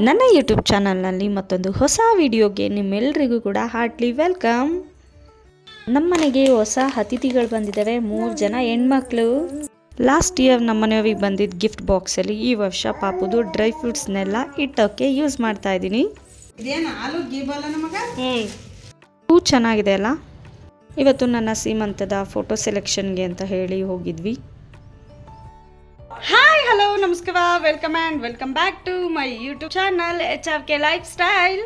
ನನ್ನ ಯೂಟ್ಯೂಬ್ ಚಾನಲ್ನಲ್ಲಿ ಮತ್ತೊಂದು ಹೊಸ ವಿಡಿಯೋಗೆ ನಿಮ್ಮೆಲ್ಲರಿಗೂ ಕೂಡ ಹಾರ್ಟ್ಲಿ ವೆಲ್ಕಮ್. ನಮ್ಮನೆಗೆ ಹೊಸ ಅತಿಥಿಗಳು ಬಂದಿದ್ದಾವೆ, 3 ಜನ ಹೆಣ್ಮಕ್ಳು. ಲಾಸ್ಟ್ ಇಯರ್ ನಮ್ಮನೆಯವ್ರಿಗೆ ಬಂದಿದ್ದ ಗಿಫ್ಟ್ ಬಾಕ್ಸಲ್ಲಿ ಈ ವರ್ಷ ಪಾಪುದು ಡ್ರೈ ಫ್ರೂಟ್ಸ್ನೆಲ್ಲ ಇಟ್ಟೋಕ್ಕೆ ಯೂಸ್ ಮಾಡ್ತಾ ಇದ್ದೀನಿ. ಹೂ ಚೆನ್ನಾಗಿದೆ ಅಲ್ಲ. ಇವತ್ತು ನನ್ನ ಸೀಮಂತದ ಫೋಟೋ ಸೆಲೆಕ್ಷನ್ಗೆ ಅಂತ ಹೇಳಿ ಹೋಗಿದ್ವಿ. ಹಾಯ್ ಹಲೋ ನಮಸ್ಕಾರ, welcome back to my YouTube channel HRK lifestyle.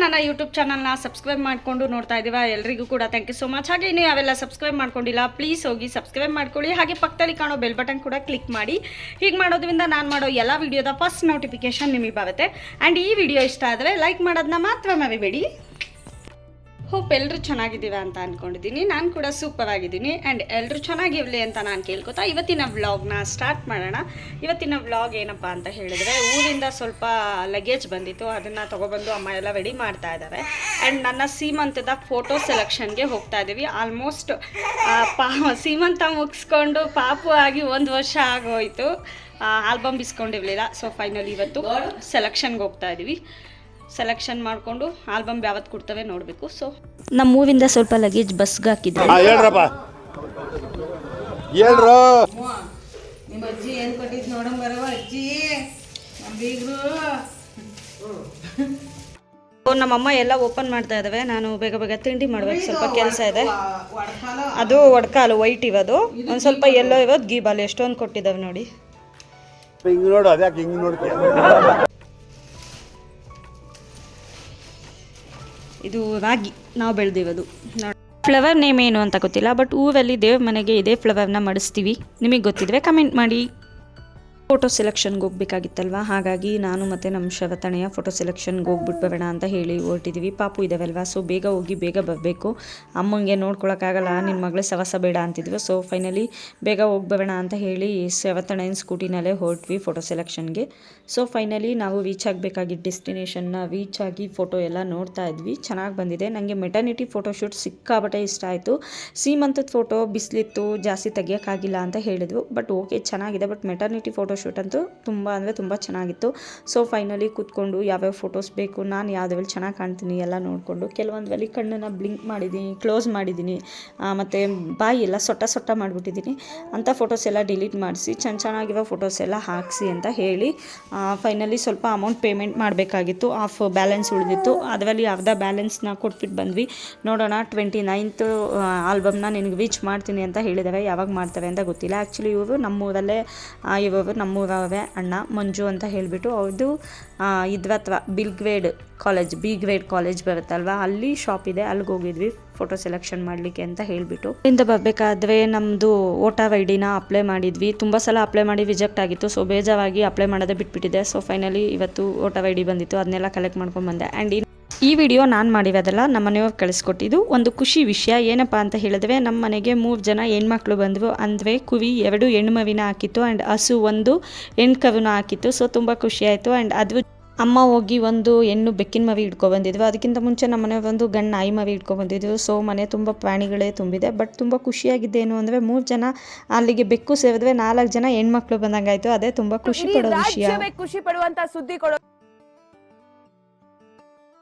ನನ್ನ ಯೂಟ್ಯೂಬ್ ಚಾನಲ್ನ ಸಬ್ಸ್ಕ್ರೈಬ್ ಮಾಡಿಕೊಂಡು ನೋಡ್ತಾ ಇದ್ದೀವ ಎಲ್ರಿಗೂ ಕೂಡ ಥ್ಯಾಂಕ್ ಯು ಸೋ ಮಚ್. ಹಾಗೆ ನೀವು ಯಾವೆಲ್ಲ ಸಬ್ಸ್ಕ್ರೈಬ್ ಮಾಡ್ಕೊಂಡಿಲ್ಲ ಪ್ಲೀಸ್ ಹೋಗಿ ಸಬ್ಸ್ಕ್ರೈಬ್ ಮಾಡ್ಕೊಳ್ಳಿ. ಹಾಗೆ ಪಕ್ಕದಲ್ಲಿ ಕಾಣೋ ಬೆಲ್ ಬಟನ್ ಕೂಡ ಕ್ಲಿಕ್ ಮಾಡಿ. ಹೀಗೆ ಮಾಡೋದ್ರಿಂದ ನಾನು ಮಾಡೋ ಎಲ್ಲ ವಿಡಿಯೋದ ಫಸ್ಟ್ ನೋಟಿಫಿಕೇಶನ್ ನಿಮಗೆ ಬರುತ್ತೆ. ಆ್ಯಂಡ್ ಈ ವಿಡಿಯೋ ಇಷ್ಟ ಆದರೆ ಲೈಕ್ ಮಾಡೋದನ್ನ ಮಾತ್ರ ಮರಿಬೇಡಿ. ಹೋಪ್ ಎಲ್ಲರೂ ಚೆನ್ನಾಗಿದ್ದೀವಿ ಅಂತ ಅಂದ್ಕೊಂಡಿದ್ದೀನಿ. ನಾನು ಕೂಡ ಸೂಪರ್ ಆಗಿದ್ದೀನಿ ಆ್ಯಂಡ್ ಎಲ್ಲರೂ ಚೆನ್ನಾಗಿರಲಿ ಅಂತ ನಾನು ಕೇಳ್ಕೊತಾ ಇವತ್ತಿನ ವ್ಲಾಗ್ನ ಸ್ಟಾರ್ಟ್ ಮಾಡೋಣ. ಇವತ್ತಿನ ವ್ಲಾಗ್ ಏನಪ್ಪ ಅಂತ ಹೇಳಿದ್ರೆ, ಊರಿಂದ ಸ್ವಲ್ಪ ಲಗೇಜ್ ಬಂದಿತ್ತು, ಅದನ್ನು ತೊಗೊಬಂದು ಅಮ್ಮ ಎಲ್ಲ ರೆಡಿ ಮಾಡ್ತಾ ಇದ್ದಾರೆ. ಆ್ಯಂಡ್ ನನ್ನ ಸೀಮಂತದ ಫೋಟೋ ಸೆಲೆಕ್ಷನ್ಗೆ ಹೋಗ್ತಾ ಇದ್ದೀವಿ. ಆಲ್ಮೋಸ್ಟ್ ಸೀಮಂತ ಮುಗಿಸ್ಕೊಂಡು ಪಾಪು ಆಗಿ 1 ವರ್ಷ ಆಗೋಯ್ತು. ಆಲ್ಬಮ್ ಬಿಸ್ಕೊಂಡಿರಲಿಲ್ಲ. ಸೊ ಫೈನಲಿ ಇವತ್ತು ಸೆಲೆಕ್ಷನ್ಗೆ ಹೋಗ್ತಾ ಇದ್ದೀವಿ. ಸೆಲೆಕ್ಷನ್ ಮಾಡಿಕೊಂಡು ಆಲ್ಬಮ್ ಯಾವತ್ತು ಕೊಡ್ತವೆ ನೋಡಬೇಕು. ಸೊ ನಮ್ಮ ಊರಿಂದ ಸ್ವಲ್ಪ ಲಗೇಜ್ ಬಸ್ಗೆ ಹಾಕಿದ್ವಿ. ನಿಮ್ಮ ಅಜ್ಜಿ ಏನು ಕೊಟ್ಟಿದ್ದು ನೋಡಂಬರವ ಅಜ್ಜಿ ನಮ್ಮಮ್ಮ ಎಲ್ಲ ಓಪನ್ ಮಾಡ್ತಾ ಇದ್ದಾವೆ. ನಾನು ಬೇಗ ತಿಂಡಿ ಮಾಡ್ಬೇಕು, ಸ್ವಲ್ಪ ಕೆಲಸ ಇದೆ. ಅದು ಒಡ್ಕಾಲು ವೈಟ್ ಇವದು, ಒಂದು ಸ್ವಲ್ಪ ಎಲ್ಲೋ ಇವತ್ತು ಗೀಬಾಲ್ ಎಷ್ಟೊಂದು ಕೊಟ್ಟಿದ್ದಾವೆ ನೋಡಿ. ಇದು ರಾಗಿ ನಾವು ಬೆಳೆದಿರೋದು. ಫ್ಲವರ್ ನೇಮ್ ಏನು ಅಂತ ಗೊತ್ತಿಲ್ಲ, ಬಟ್ ಊರಲ್ಲಿ ದೇವ್ರ ಮನೆಗೆ ಇದೇ ಫ್ಲವರ್ನ ಮಾಡಿಸ್ತೀವಿ. ನಿಮಗೆ ಗೊತ್ತಿದ್ರೆ ಕಮೆಂಟ್ ಮಾಡಿ. ಫೋಟೋ ಸೆಲೆಕ್ಷನ್ಗೆ ಹೋಗ್ಬೇಕಾಗಿತ್ತಲ್ವ, ಹಾಗಾಗಿ ನಾನು ಮತ್ತು ನಮ್ಮ ಶ್ರವತಣೆಯ ಫೋಟೋ ಸೆಲೆಕ್ಷನ್ಗೆ ಹೋಗ್ಬಿಟ್ಟು ಬರೋಣ ಅಂತ ಹೇಳಿ ಹೊರಟಿದ್ದೀವಿ. ಪಾಪು ಇದ್ದಾವಲ್ವ, ಸೊ ಬೇಗ ಹೋಗಿ ಬೇಗ ಬರಬೇಕು. ಅಮ್ಮಂಗೆ ನೋಡ್ಕೊಳಕ್ಕಾಗಲ್ಲ, ನಿನ್ನ ಮಗಳೇ ಸವಸ ಬೇಡ ಅಂತಿದ್ವಿ. ಸೊ ಫೈನಲಿ ಬೇಗ ಹೋಗಿ ಬರೋಣ ಅಂತ ಹೇಳಿ ಶ್ರವತಣೆಯ ಸ್ಕೂಟಿನಲ್ಲೇ ಹೊರಟ್ವಿ ಫೋಟೋ ಸೆಲೆಕ್ಷನ್ಗೆ. ಸೊ ಫೈನಲಿ ನಾವು ರೀಚ್ ಆಗಬೇಕಾಗಿದ್ದ ಡೆಸ್ಟಿನೇಷನ್ನ ರೀಚ್ ಆಗಿ ಫೋಟೋ ಎಲ್ಲ ನೋಡ್ತಾ ಇದ್ವಿ. ಚೆನ್ನಾಗಿ ಬಂದಿದೆ. ನನಗೆ ಮೆಟರ್ನಿಟಿ ಫೋಟೋಶೂಟ್ ಸಿಕ್ಕಾಬಟ್ಟೆ ಇಷ್ಟ ಆಯಿತು. ಸೀಮಂತದ ಫೋಟೋ ಬಿಸಿಲಿತ್ತು, ಜಾಸ್ತಿ ತೆಗಿಯೋಕ್ಕಾಗಿಲ್ಲ ಅಂತ ಹೇಳಿದ್ವು. ಬಟ್ ಓಕೆ ಚೆನ್ನಾಗಿದೆ. ಬಟ್ ಮೆಟರ್ನಿಟಿ ಫೋಟೋಶೂಟ್ ಅಂತೂ ತುಂಬ ಚೆನ್ನಾಗಿತ್ತು. ಸೊ ಫೈನಲಿ ಕೂತ್ಕೊಂಡು ಯಾವ್ಯಾವ ಫೋಟೋಸ್ ಬೇಕು, ನಾನು ಯಾವುದ್ರಲ್ಲಿ ಚೆನ್ನಾಗಿ ಕಾಣ್ತೀನಿ ಎಲ್ಲ ನೋಡಿಕೊಂಡು ಕೆಲವೊಂದರಲ್ಲಿ ಕಣ್ಣನ್ನು ಬ್ಲಿಂಕ್ ಮಾಡಿದ್ದೀನಿ, ಕ್ಲೋಸ್ ಮಾಡಿದ್ದೀನಿ, ಮತ್ತು ಬಾಯಿ ಎಲ್ಲ ಸೊಟ್ಟ ಮಾಡಿಬಿಟ್ಟಿದ್ದೀನಿ. ಅಂಥ ಫೋಟೋಸ್ ಎಲ್ಲ ಡಿಲೀಟ್ ಮಾಡಿಸಿ ಚೆನ್ನಾಗಿರೋ ಫೋಟೋಸ್ ಎಲ್ಲ ಹಾಕಿಸಿ ಅಂತ ಹೇಳಿ ಫೈನಲಿ ಸ್ವಲ್ಪ ಅಮೌಂಟ್ ಪೇಮೆಂಟ್ ಮಾಡಬೇಕಾಗಿತ್ತು. ಆಫ್ ಬ್ಯಾಲೆನ್ಸ್ ಉಳಿದಿತ್ತು, ಅದರಲ್ಲಿ ಅರ್ಧ ಬ್ಯಾಲೆನ್ಸ್ನ ಕೊಟ್ಬಿಟ್ಟು ಬಂದ್ವಿ. ನೋಡೋಣ 29th ಆಲ್ಬಮ್ನ ನಿನಗೆ ರೀಚ್ ಮಾಡ್ತೀನಿ ಅಂತ ಹೇಳಿದಾವೆ. ಯಾವಾಗ ಮಾಡ್ತವೆ ಅಂತ ಗೊತ್ತಿಲ್ಲ. ಆ್ಯಕ್ಚುಲಿ ಇವರು ನಮ್ಮೂರಲ್ಲೇ ನಮ್ಮೂರವೇ ಅಣ್ಣ ಮಂಜು ಅಂತ ಹೇಳಿಬಿಟ್ಟು ಅವ್ರದ್ದು ಇದ್ವತ್ವ ಬಿ ಗ್ರೇಡ್ ಕಾಲೇಜ್ ಬರುತ್ತಲ್ವ, ಅಲ್ಲಿ ಶಾಪ್ ಇದೆ, ಅಲ್ಲಿಗೆ ಹೋಗಿದ್ವಿ ಫೋಟೋ ಸೆಲೆಕ್ಷನ್ ಮಾಡಲಿಕ್ಕೆ ಅಂತ ಹೇಳಿಬಿಟ್ಟು. ಇಲ್ಲಿಂದ ಬರಬೇಕಾದ್ರೆ ನಮ್ಮದು ವೋಟರ್ ID ಅಪ್ಲೈ ಮಾಡಿದ್ವಿ. ತುಂಬ ಸಲ ಅಪ್ಲೈ ಮಾಡಿ ರಿಜೆಕ್ಟ್ ಆಗಿತ್ತು. ಸೊ ಬೇಜಾರಾಗಿ ಅಪ್ಲೈ ಮಾಡೋದೇ ಬಿಟ್ಬಿಟ್ಟಿದೆ. ಸೊ ಫೈನಲಿ ಇವತ್ತು ವೋಟರ್ ID ಬಂದಿತ್ತು, ಅದನ್ನೆಲ್ಲ ಕಲೆಕ್ಟ್ ಮಾಡ್ಕೊಂಡು ಬಂದೆ. ಆ್ಯಂಡ್ ಈ ವಿಡಿಯೋ ನಾನು ಮಾಡಿರೋದಲ್ಲ, ನಮ್ಮ ಮನೆಯವ್ರು ಕಳಿಸ್ಕೊಟ್ಟಿದ್ದು. ಒಂದು ಖುಷಿ ವಿಷಯ ಏನಪ್ಪ ಅಂತ ಹೇಳಿದ್ರೆ, ನಮ್ಮ ಮನೆಗೆ 3 ಜನ ಹೆಣ್ಮಕ್ಳು ಬಂದವು. ಅಂದರೆ ಕುರಿ 2 ಹೆಣ್ಣು ಮವಿನ ಹಾಕಿತ್ತು ಆ್ಯಂಡ್ ಹಸು 1 ಹೆಣ್ಣು ಕರುನ ಹಾಕಿತ್ತು. ಸೊ ತುಂಬ ಖುಷಿ ಆಯಿತು. ಆ್ಯಂಡ್ ಅದು ಅಮ್ಮ ಹೋಗಿ 1 ಹೆಣ್ಣು ಬೆಕ್ಕಿನ ಮವಿ ಇಟ್ಕೊಬಂದಿದ್ವು. ಅದಕ್ಕಿಂತ ಮುಂಚೆ ನಮ್ಮ ಮನೆ 1 ಗಂಡು ನಾಯಿ ಮವಿ ಇಟ್ಕೊಬಂದಿದ್ವು. ಸೊ ಮನೆ ತುಂಬ ಪ್ರಾಣಿಗಳೇ ತುಂಬಿದೆ. ಬಟ್ ತುಂಬ ಖುಷಿಯಾಗಿದ್ದೇನು ಅಂದರೆ 3 ಜನ ಅಲ್ಲಿಗೆ ಬೆಕ್ಕು ಸೇರಿದ್ರೆ 4 ಜನ ಹೆಣ್ಮಕ್ಳು ಬಂದಂಗಾಯಿತು. ಅದೇ ತುಂಬ ಖುಷಿ ಪಡೋ ವಿಷಯ. ಖುಷಿ ಪಡುವಂಥ ಸುದ್ದಿ ಕೊಡೋ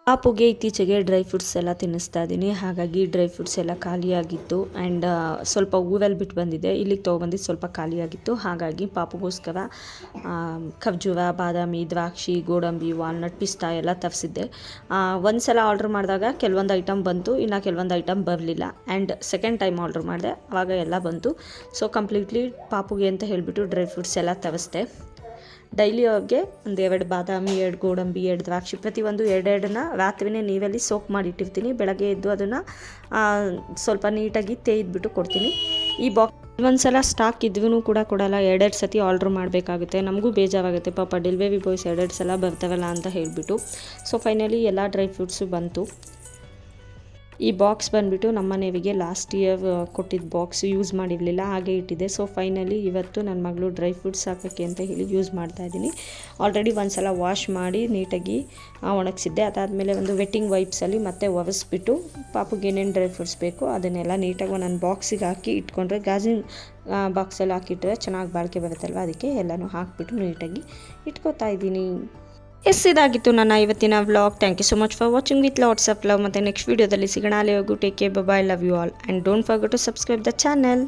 ಪಾಪುಗೆ ಇತ್ತೀಚೆಗೆ ಡ್ರೈ ಫ್ರೂಟ್ಸ್ ಎಲ್ಲ ತಿನ್ನಿಸ್ತಾ ಇದ್ದೀನಿ. ಹಾಗಾಗಿ ಡ್ರೈ ಫ್ರೂಟ್ಸ್ ಎಲ್ಲ ಖಾಲಿಯಾಗಿತ್ತು ಆ್ಯಂಡ್ ಸ್ವಲ್ಪ ಊರಲ್ಲಿ ಬಿಟ್ಟು ಬಂದಿದ್ದೆ, ಇಲ್ಲಿಗೆ ತೊಗೊಬಂದಿದ್ದು ಸ್ವಲ್ಪ ಖಾಲಿಯಾಗಿತ್ತು. ಹಾಗಾಗಿ ಪಾಪುಗೋಸ್ಕರ ಖರ್ಜೂರ, ಬಾದಾಮಿ, ದ್ರಾಕ್ಷಿ, ಗೋಡಂಬಿ, ವಾಲ್ನಟ್, ಪಿಸ್ತಾ ಎಲ್ಲ ತರಿಸಿದ್ದೆ. ಒಂದು ಸಲ ಆರ್ಡ್ರ್ ಮಾಡಿದಾಗ ಕೆಲವೊಂದು ಐಟಮ್ ಬಂತು, ಇನ್ನು ಕೆಲವೊಂದು ಐಟಮ್ ಬರಲಿಲ್ಲ. ಆ್ಯಂಡ್ ಸೆಕೆಂಡ್ ಟೈಮ್ ಆರ್ಡ್ರ್ ಮಾಡಿದೆ, ಆವಾಗ ಎಲ್ಲ ಬಂತು. ಸೊ ಕಂಪ್ಲೀಟ್ಲಿ ಪಾಪುಗೆ ಅಂತ ಹೇಳಿಬಿಟ್ಟು ಡ್ರೈ ಫ್ರೂಟ್ಸ್ ಎಲ್ಲ ತರಿಸ್ದೆ. ಡೈಲಿ ಅವ್ರಿಗೆ 2 ಬಾದಾಮಿ, 2 ಗೋಡಂಬಿ, 2 ದ್ರಾಕ್ಷಿ, ಪ್ರತಿಯೊಂದು 2 ರಾತ್ರಿನೇ ನೀರಲ್ಲಿ ಸೋಕ್ ಮಾಡಿಟ್ಟಿರ್ತೀನಿ. ಬೆಳಗ್ಗೆ ಎದ್ದು ಅದನ್ನು ಸ್ವಲ್ಪ ನೀಟಾಗಿ ತೇಯ್ದುಬಿಟ್ಟು ಕೊಡ್ತೀನಿ. ಈ ಬಾಕ್ಸ್ ಒಂದು ಸಲ ಸ್ಟಾಕ್ ಇದ್ರೂ ಕೂಡ ಕೊಡಲ್ಲ, 2 ಸತಿ ಆರ್ಡ್ರ್ ಮಾಡಬೇಕಾಗುತ್ತೆ. ನಮಗೂ ಬೇಜಾರಾಗುತ್ತೆ, ಪಾಪ ಡೆಲಿವರಿ ಬಾಯ್ಸ್ 2 ಸಲ ಬರ್ತಾವಲ್ಲ ಅಂತ ಹೇಳಿಬಿಟ್ಟು. ಸೊ ಫೈನಲಿ ಎಲ್ಲ ಡ್ರೈ ಫ್ರೂಟ್ಸು ಬಂತು. ಈ ಬಾಕ್ಸ್ ಬಂದುಬಿಟ್ಟು ನಮ್ಮ ಮನೆಯವರಿಗೆ ಲಾಸ್ಟ್ ಇಯರ್ ಕೊಟ್ಟಿದ್ದ ಬಾಕ್ಸ್ ಯೂಸ್ ಮಾಡಿರಲಿಲ್ಲ, ಹಾಗೆ ಇಟ್ಟಿದೆ. ಸೊ ಫೈನಲಿ ಇವತ್ತು ನನ್ನ ಮಗಳು ಡ್ರೈ ಫ್ರೂಟ್ಸ್ ಹಾಕೋಕ್ಕೆ ಅಂತ ಹೇಳಿ ಯೂಸ್ ಮಾಡ್ತಾಯಿದ್ದೀನಿ. ಆಲ್ರೆಡಿ ಒಂದು ಸಲ ವಾಶ್ ಮಾಡಿ ನೀಟಾಗಿ ಒಣಗಿಸಿದ್ದೆ. ಅದಾದಮೇಲೆ ಒಂದು ವೆಟ್ಟಿಂಗ್ ವೈಪ್ಸಲ್ಲಿ ಮತ್ತೆ ಒರೆಸ್ಬಿಟ್ಟು ಪಾಪುಗೆ ಏನೇನು ಡ್ರೈ ಫ್ರೂಟ್ಸ್ ಬೇಕು ಅದನ್ನೆಲ್ಲ ನೀಟಾಗಿ ಒಂದೊಂದು ಬಾಕ್ಸಿಗೆ ಹಾಕಿ ಇಟ್ಕೊಂಡ್ರೆ, ಗಾಜಿನ ಬಾಕ್ಸಲ್ಲಿ ಹಾಕಿಟ್ರೆ ಚೆನ್ನಾಗಿ ಬಾಳಿಕೆ ಬರುತ್ತಲ್ವ, ಅದಕ್ಕೆ ಎಲ್ಲನೂ ಹಾಕಿಬಿಟ್ಟು ನೀಟಾಗಿ ಇಟ್ಕೋತಾ ಇದ್ದೀನಿ. ಎಸ್, ಇದಾಗಿತ್ತು ನನ್ನ ಇವತ್ತಿನ vlog. Thank you so much for watching with lots of love. ಮತ್ತು ನೆಕ್ಸ್ಟ್ ವೀಡಿಯೋದಲ್ಲಿ ಸಿಗೋಣ. ಅಲ್ಲಿವರೆಗೂ take care, bye, love you all and don't forget to subscribe the channel.